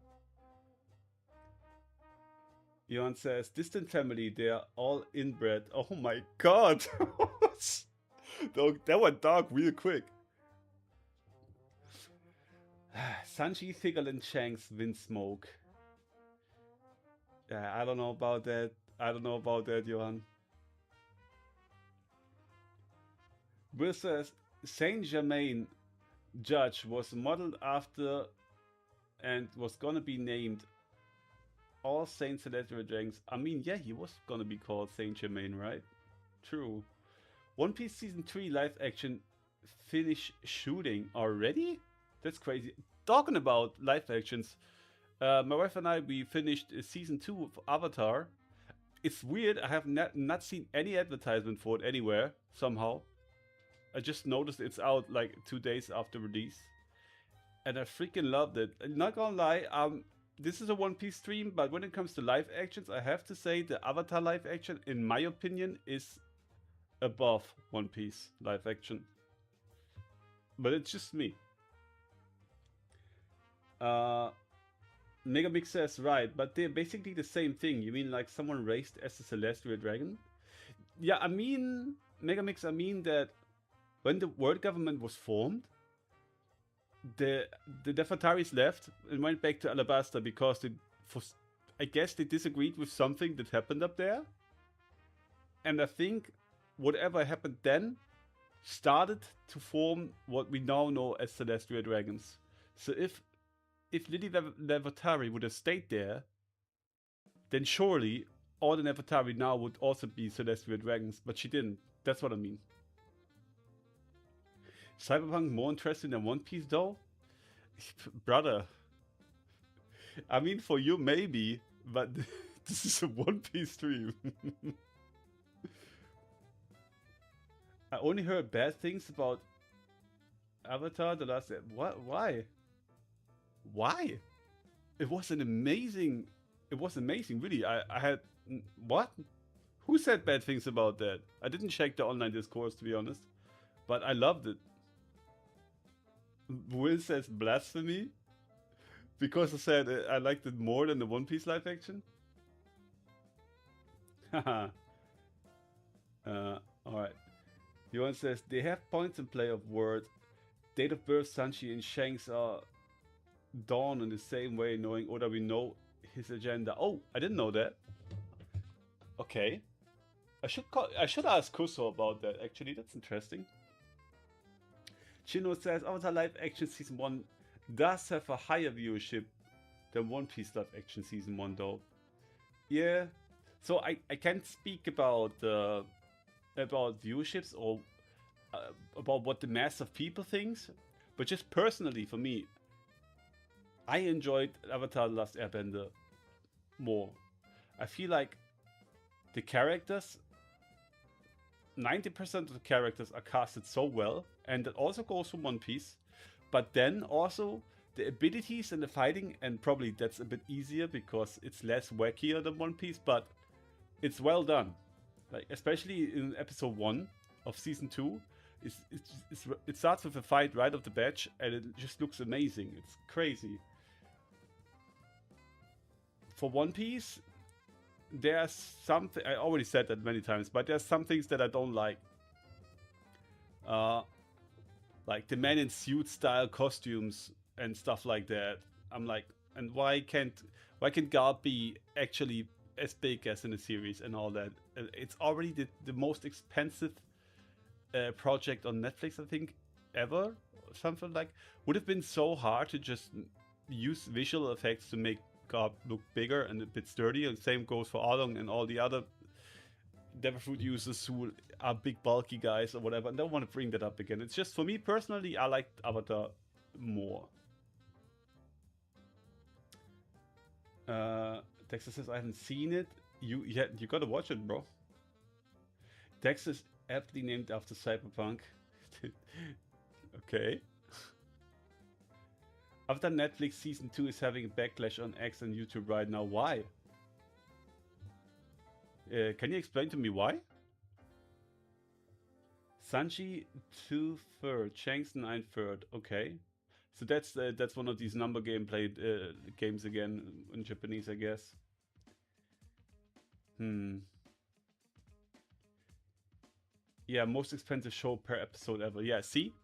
Johan says, distant family, they are all inbred. Oh my god! That went dark real quick. Sanji, Thigerland, Shanks, Windsmoke. Yeah, I don't know about that. Johan. Will says, Saint Germain Judge was modeled after and was gonna be named All Saints Celestial Dragons. I mean, yeah, he was gonna be called Saint Germain, right? True. One Piece Season 3 live action finish shooting already? That's crazy. Talking about live actions, my wife and I, we finished Season 2 of Avatar. It's weird, I have not seen any advertisement for it anywhere, somehow. I just noticed it's out like 2 days after release. And I freaking loved it. Not gonna lie, this is a One Piece stream, but when it comes to live actions, I have to say the Avatar live action, in my opinion, is above One Piece live action. But it's just me. Megamix says, right, but they're basically the same thing. You mean like someone raised as a celestial dragon? Yeah, I mean, Megamix, I mean that when the world government was formed, the Nefertaris left and went back to Alabasta because I guess they disagreed with something that happened up there. And I think whatever happened then started to form what we now know as Celestial Dragons. So if Lily Nefertari would have stayed there, then surely all the Nefertari now would also be Celestial Dragons, but she didn't. That's what I mean. Cyberpunk more interesting than One Piece though? Brother. I mean, for you maybe, but this is a One Piece stream. I only heard bad things about Avatar: The Last. What? Why? Why? It was an amazing. It was amazing, really. I had what? Who said bad things about that? I didn't check the online discourse to be honest, but I loved it. Will says blasphemy because I said I liked it more than the One Piece live action. Haha. Alright. Johan says they have points in play of words. Date of birth, Sanji and Shanks are Dawn in the same way, knowing Oda we know his agenda. Oh, I didn't know that. Okay. I should ask Kuso about that actually, that's interesting. Chino says Avatar live action season 1 does have a higher viewership than One Piece live action season 1 though. Yeah. So I can't speak about viewerships or about what the mass of people thinks, but just personally for me, I enjoyed Avatar: The Last Airbender more. I feel like the characters, 90% of the characters are casted so well, and that also goes for One Piece. But then also the abilities and the fighting, and probably that's a bit easier because it's less wackier than One Piece, but it's well done. Like especially in episode 1 of season 2, it starts with a fight right off the bat, and it just looks amazing. It's crazy. For One Piece, there's something I already said that many times, but there's some things that I don't like. Like the man in suit style costumes and stuff like that. I'm like, and why can't Garp be actually as big as in the series and all that? It's already the most expensive project on Netflix, I think, ever. Something like would have been so hard to just use visual effects to make Garp look bigger and a bit sturdier. And same goes for Arlong and all the other Devil Fruit users who are big bulky guys or whatever. And I don't want to bring that up again. It's just for me personally, I liked Avatar more. Dexter says I haven't seen it. You gotta watch it, bro. Dexter's aptly named after Cyberpunk. Okay. After Netflix season 2 is having a backlash on X and YouTube right now. Why? Can you explain to me why? Sanji 2/3, Shanks 9/3. Okay, so that's one of these number gameplay games again in Japanese, I guess. Yeah, most expensive show per episode ever. Yeah, see,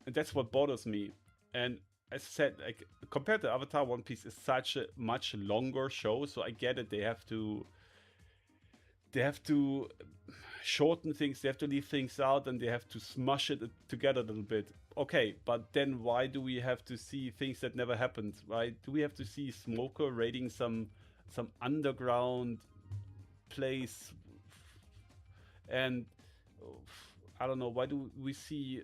and that's what bothers me. And as I said, like compared to Avatar, One Piece is such a much longer show, so I get it. They have to shorten things, they have to leave things out, and they have to smush it together a little bit. Okay, but then why do we have to see things that never happened, right? Do we have to see Smoker raiding some underground place? And I don't know, why do we see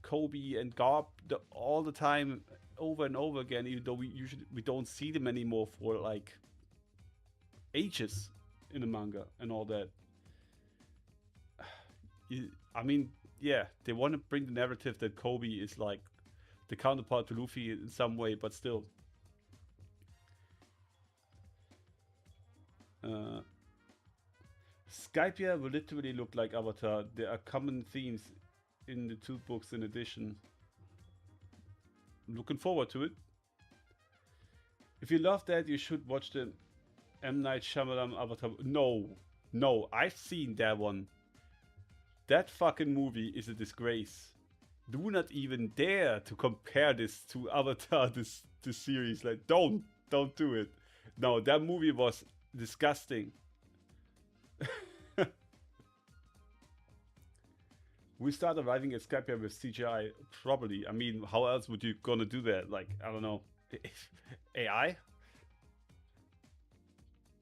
Kobe and Garp all the time over and over again, even though we don't see them anymore for like ages in the manga and all that. I mean, yeah, they want to bring the narrative that Kobe is like the counterpart to Luffy in some way, but still. Skypiea will literally look like Avatar. There are common themes in the two books in addition. I'm looking forward to it. If you love that, you should watch the M. Night Shyamalan Avatar. No, I've seen that one. That fucking movie is a disgrace. Do not even dare to compare this to Avatar, this series. Like, don't do it. No, that movie was disgusting. We start arriving at Skypiea with CGI, probably. I mean, how else would you gonna do that? Like, I don't know, AI?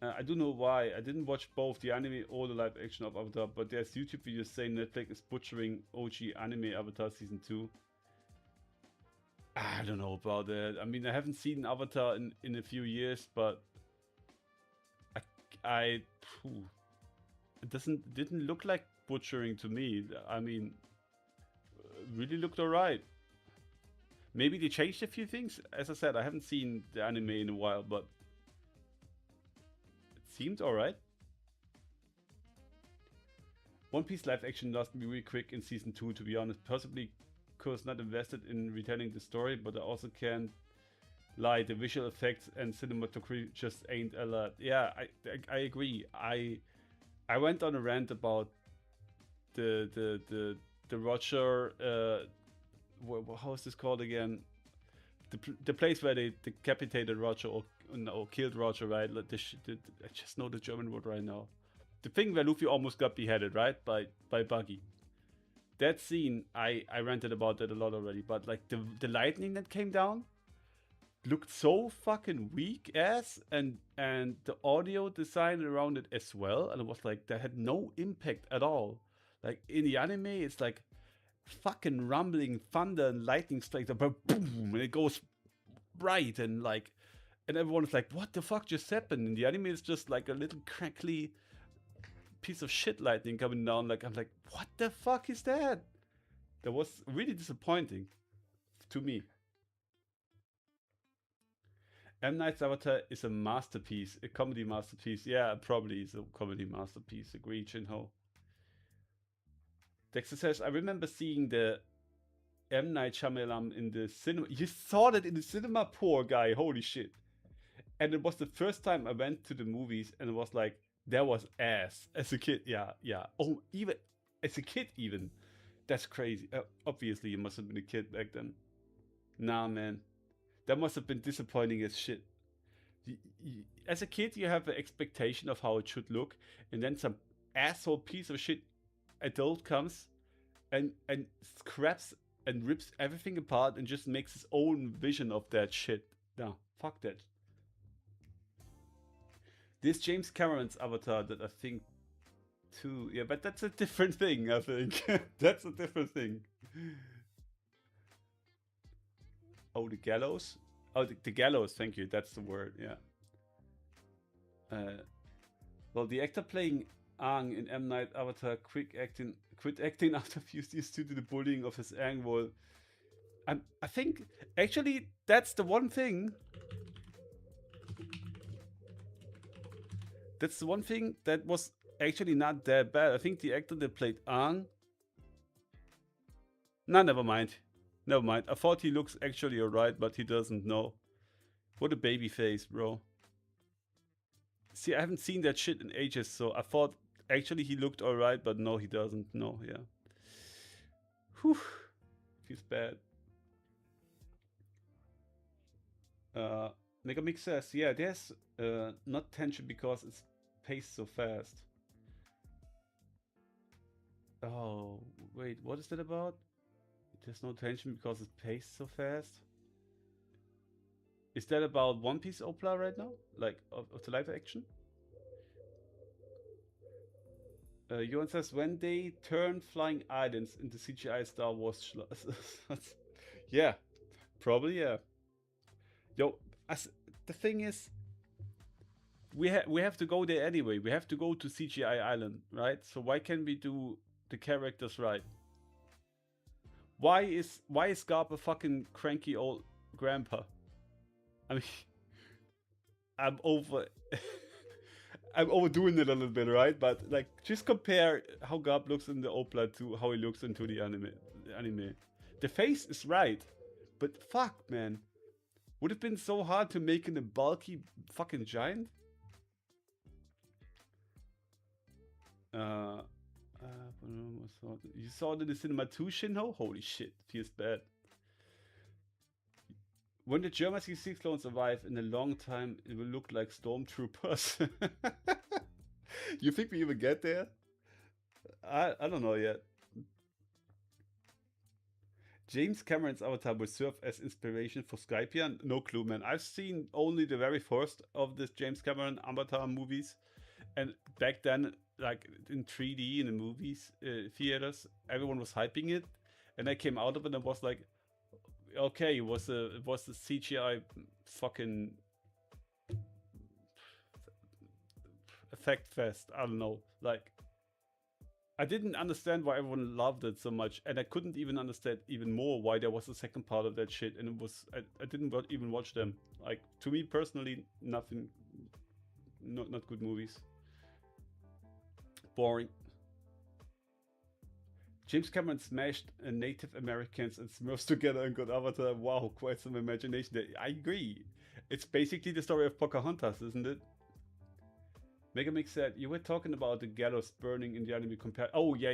I don't know why. I didn't watch both the anime or the live action of Avatar, but there's YouTube videos saying Netflix is butchering OG anime Avatar Season 2. I don't know about that. I mean, I haven't seen Avatar in a few years, but it didn't look like butchering to me. I mean, really looked alright. Maybe they changed a few things. As I said, I haven't seen the anime in a while, but it seemed alright. One Piece live action lost me really quick in season 2, to be honest. Possibly because not invested in retelling the story, but I also can't lie. The visual effects and cinematography just ain't a lot. Yeah, I agree. I went on a rant about the Roger. How is this called again? The place where they decapitated Roger or killed Roger, right? Like I just know the German word right now. The thing where Luffy almost got beheaded, right? By Buggy. That scene, I ranted about that a lot already. But like the lightning that came down looked so fucking weak ass, and the audio design around it as well. And it was like that had no impact at all. Like in the anime, it's like fucking rumbling thunder and lightning strikes, but boom, and it goes bright and like, and everyone's like, what the fuck just happened? In the anime, it's just like a little crackly piece of shit lightning coming down. Like, I'm like, what the fuck is that? That was really disappointing to me. M. Night's Avatar is a masterpiece, a comedy masterpiece. Yeah, probably is a comedy masterpiece. Agreed, Shinho. Dexter says, I remember seeing the M. Night Shyamalan in the cinema. You saw that in the cinema, poor guy. Holy shit. And it was the first time I went to the movies, and it was like, that was ass. As a kid, yeah. Oh, even as a kid, even. That's crazy. Obviously, you must have been a kid back then. Nah, man. That must have been disappointing as shit. As a kid, you have an expectation of how it should look, and then some asshole piece of shit adult comes and scraps and rips everything apart and just makes his own vision of that shit. Nah, fuck that. This James Cameron's Avatar that I think too. Yeah, but that's a different thing, I think. That's a different thing. Oh, the gallows? Oh, the gallows, thank you. That's the word, yeah. Well, the actor playing Aang in M. Night Avatar quit acting after used to the bullying of his Aang role. I think, actually, that's the one thing. That's the one thing that was actually not that bad. I think the actor that played Aang. Nah, never mind. Never mind. I thought he looks actually alright, but he doesn't know. What a baby face, bro. See, I haven't seen that shit in ages, so I thought actually he looked alright, but no, he doesn't. No, yeah. Whew. Feels bad. Megamix says, yeah, there's not tension because it's paced so fast. Oh, wait, what is that about? There's no tension because it's paced so fast? Is that about One Piece Opla right now? Like, of the live action? Johan says, when they turn flying islands into CGI Star Wars yeah, probably, yeah. Yo, the thing is, we have to go there anyway. We have to go to CGI Island, right? So why can't we do the characters right? Why is Garp a fucking cranky old grandpa? I mean, I'm overdoing it a little bit, right? But like, just compare how Garp looks in the Opla to how he looks into the anime. The face is right, but fuck, man, would it have been so hard to make him a bulky fucking giant? You saw it in the cinema too, Shinho? Holy shit, feels bad. When the German C6 clones arrive in a long time, it will look like stormtroopers. You think we even get there? I don't know yet. James Cameron's Avatar will serve as inspiration for Skypiea? No clue, man. I've seen only the very first of the James Cameron Avatar movies. And back then, like in 3D in the movies theaters, everyone was hyping it. And I came out of it and was like, okay, it was a CGI fucking effect fest. I don't know. Like, I didn't understand why everyone loved it so much, and I couldn't even understand even more why there was a second part of that shit. And it was I didn't even watch them. Like, to me personally, nothing, not good movies. Boring. James Cameron smashed Native Americans and Smurfs together and got Avatar. Wow, quite some imagination there. I agree. It's basically the story of Pocahontas, isn't it? Megamix said, you were talking about the gallows burning in the anime compared. Oh, yeah.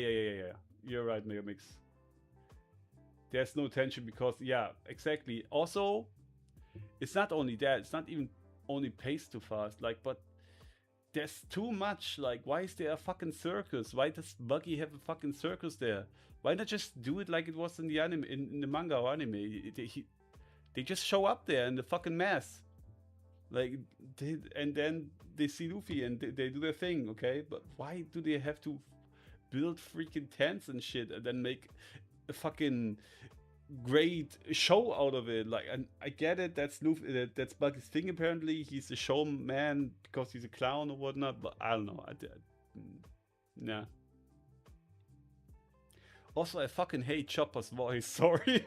You're right, Megamix. There's no tension because, yeah, exactly. Also, it's not only that, it's not even only paced too fast, like, but there's too much. Like, why is there a fucking circus? Why does Buggy have a fucking circus there? Why not just do it like it was in the anime, in the manga or anime? They just show up there in the fucking mask. Like, and then they see Luffy and they do their thing, okay? But why do they have to build freaking tents and shit and then make a fucking great show out of it? Like, and I get it, that's Luffy, that's Buggy's thing apparently. He's a showman because he's a clown or whatnot, but I don't know. Nah. Also, I fucking hate Chopper's voice. Sorry,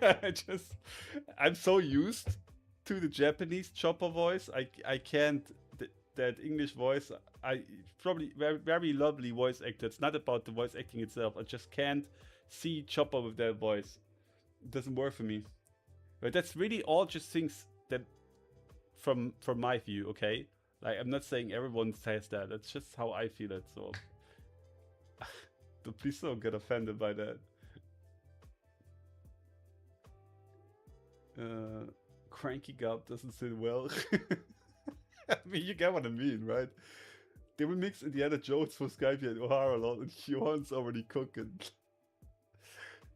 I'm so used to the Japanese Chopper voice. I can't that English voice. I probably very lovely voice actor. It's not about the voice acting itself. I just can't see Chopper with that voice. It doesn't work for me. But that's really all just things that from my view. Okay, like I'm not saying everyone says that. That's just how I feel it. So please don't get offended by that. Cranky Gub doesn't sit well. I mean, you get what I mean, right? They will mix Indiana Jones for Skype and O'Hara a lot, and Johan's already cooking.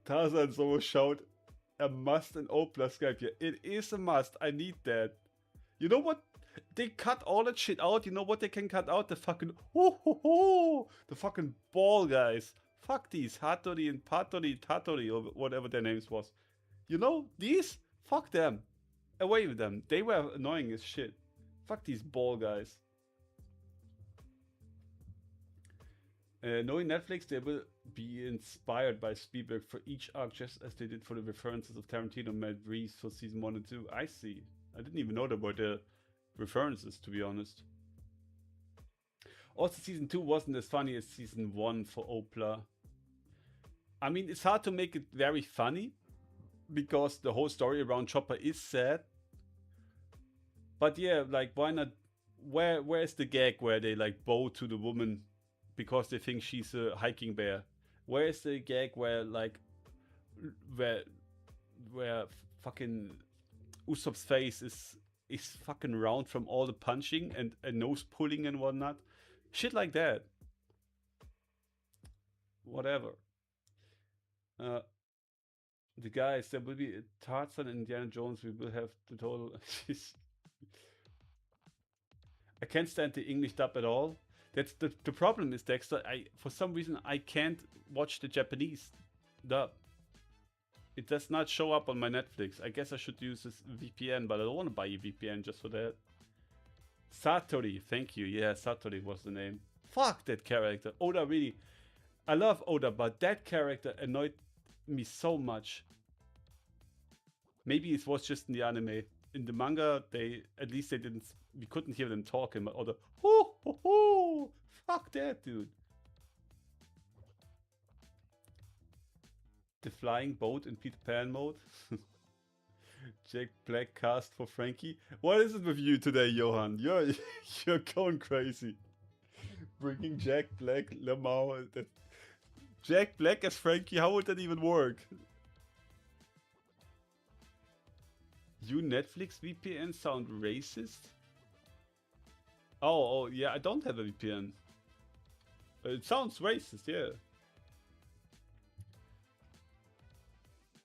Tarzan someone shout a must in Opla Skype. It is a must. I need that. You know what? They cut all that shit out. You know what they can cut out? The fucking the fucking ball guys. Fuck these Hattori and Patori, Tatori, or whatever their names was. You know these? Fuck them. Away with them. They were annoying as shit. Fuck these ball guys. Knowing Netflix, they will be inspired by Spielberg for each arc, just as they did for the references of Tarantino and Matt Reeves for season 1 and 2. I see. I didn't even know about the references, to be honest. Also, season 2 wasn't as funny as season 1 for Opla. I mean, it's hard to make it very funny because the whole story around Chopper is sad. But yeah, like, why not? Where's the gag where they like bow to the woman because they think she's a hiking bear? Where's the gag where like where fucking Usopp's face is fucking round from all the punching and nose pulling and whatnot? Shit like that. Whatever. The guys, there will be Tarzan and Indiana Jones. We will have the total. I can't stand the English dub at all. That's the problem is, Dexter. For some reason I can't watch the Japanese dub. It does not show up on my Netflix. I guess I should use this VPN, but I don't want to buy a VPN just for that. Satori, thank you. Yeah, Satori was the name. Fuck that character. Oda really. I love Oda, but that character annoyed me so much. Maybe it was just in the anime. In the manga, at least they didn't. We couldn't hear them talking, or the fuck that dude. The flying boat in Peter Pan mode. Jack Black cast for Frankie. What is it with you today, Johan? You're going crazy. Bringing Jack Black, Lamau. Jack Black as Frankie. How would that even work? You Netflix VPN sound racist? Oh, yeah, I don't have a VPN. It sounds racist, yeah.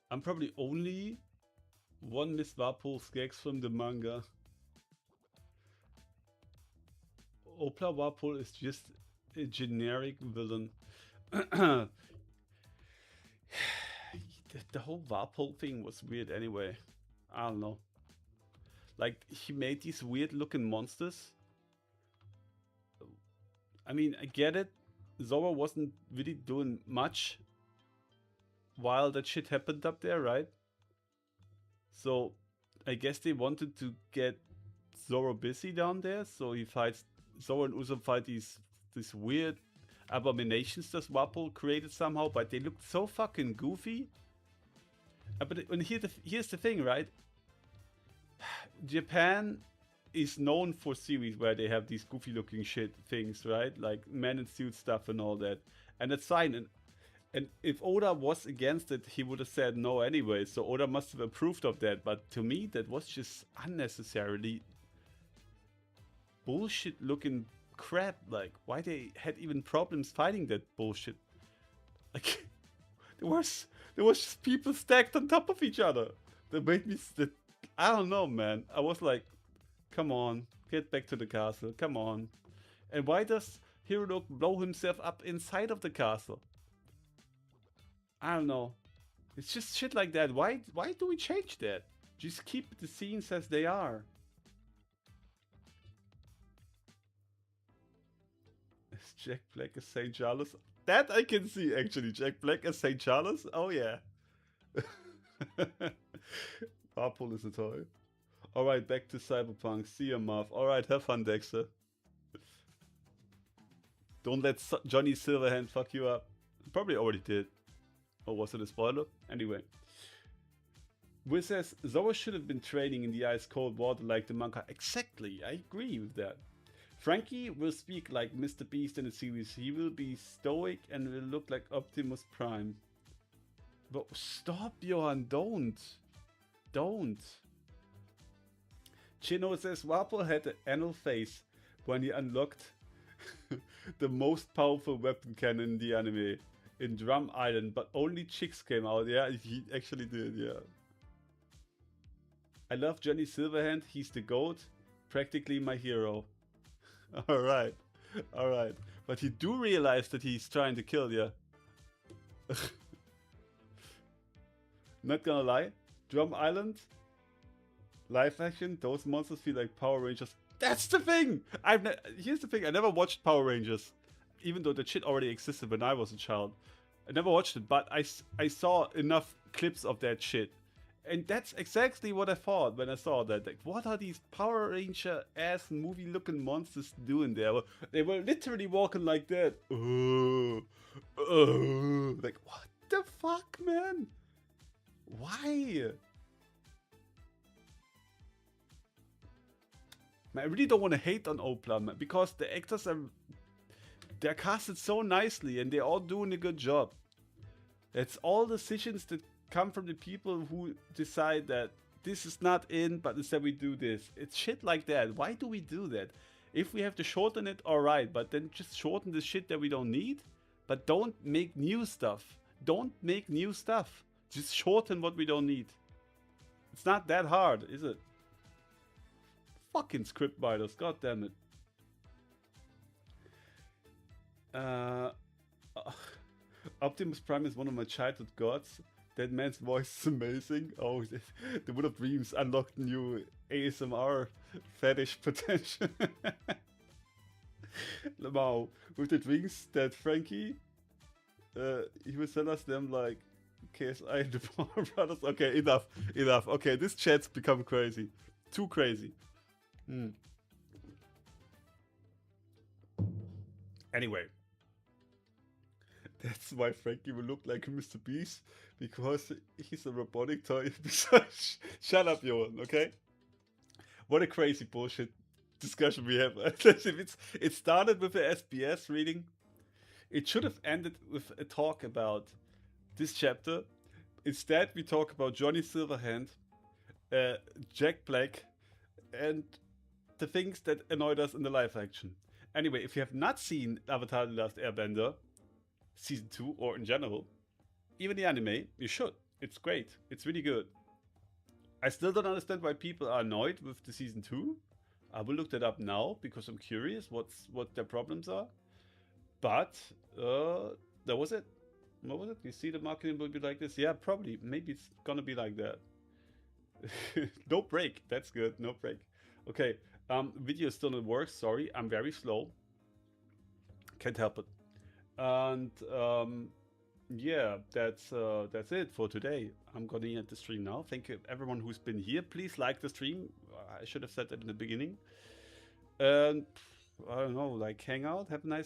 I'm probably only one Miss Warpol's gags from the manga. Opla Warpol is just a generic villain. The whole Warpol thing was weird anyway. I don't know. Like, he made these weird looking monsters. I mean, I get it. Zoro wasn't really doing much while that shit happened up there, right? So I guess they wanted to get Zoro busy down there, so he fights Zoro and Usopp fight these weird abominations that Wapol created somehow, but they looked so fucking goofy. But here's the thing, right? Japan is known for series where they have these goofy looking shit things, right? Like man in suit stuff and all that. And that's fine. And if Oda was against it, he would have said no anyway. So Oda must have approved of that. But to me, that was just unnecessarily bullshit looking crap. Like, why they had even problems fighting that bullshit? Like, there was just people stacked on top of each other. That made me. I don't know, man. I was like, come on, get back to the castle. Come on. And why does Hirudo blow himself up inside of the castle? I don't know. It's just shit like that. Why do we change that? Just keep the scenes as they are. Is Jack Black as St. Charles? That I can see actually. Jack Black as St. Charles? Oh yeah. Barpool is a toy. Alright, back to Cyberpunk. See you, Marv. Alright, have fun, Dexter. Don't let Johnny Silverhand fuck you up. Probably already did. Or was it a spoiler? Anyway. Wiz says, Zoro should have been training in the ice cold water like the manga. Exactly, I agree with that. Frankie will speak like Mr. Beast in the series. He will be stoic and will look like Optimus Prime. But stop, Johan, don't. Don't. Chino says, Wapol had an anal face when he unlocked the most powerful weapon cannon in the anime. In Drum Island, but only chicks came out. Yeah, he actually did, yeah. I love Johnny Silverhand. He's the GOAT. Practically my hero. Alright. Alright. But you do realize that he's trying to kill you. Not gonna lie. Drum Island. Live action. Those monsters feel like Power Rangers. That's the thing! Here's the thing. I never watched Power Rangers. Even though that shit already existed when I was a child. I never watched it, but I saw enough clips of that shit. And that's exactly what I thought when I saw that. Like, what are these Power Ranger ass movie looking monsters doing there? They were literally walking like that. Like, what the fuck, man? Why? Man, I really don't want to hate on Opla, man, because the actors are... They're casted so nicely and they're all doing a good job. It's all decisions that come from the people who decide that this is not in, but instead we do this. It's shit like that. Why do we do that? If we have to shorten it, alright, but then just shorten the shit that we don't need. But don't make new stuff. Don't make new stuff. Just shorten what we don't need. It's not that hard, is it? Fucking script writers, god damn it. Optimus Prime is one of my childhood gods. That man's voice is amazing. Oh, the Wood of Dreams unlocked new ASMR fetish potential. Wow, with the drinks that Frankie, he will sell us them like KSI and the Power Brothers. Okay, enough. Okay, this chat's become crazy. Too crazy. Anyway. That's why Frankie will look like Mr. Beast, because he's a robotic toy. Shut up, Johan, okay? What a crazy bullshit discussion we have. It started with a SBS reading. It should have ended with a talk about this chapter. Instead, we talk about Johnny Silverhand, Jack Black, and the things that annoyed us in the live action. Anyway, if you have not seen Avatar The Last Airbender, Season 2, or in general, even the anime, you should. It's great. It's really good. I still don't understand why people are annoyed with the Season 2. I will look that up now, because I'm curious what their problems are. But, that was it. What was it? You see the marketing will be like this? Yeah, probably. Maybe it's gonna be like that. No break. That's good. No break. Okay. Video still in works. Sorry. I'm very slow. Can't help it. And yeah, that's it for today. I'm gonna end the stream now. Thank you everyone who's been here. Please like the stream. I should have said that in the beginning. And I don't know, like hang out, have a nice day.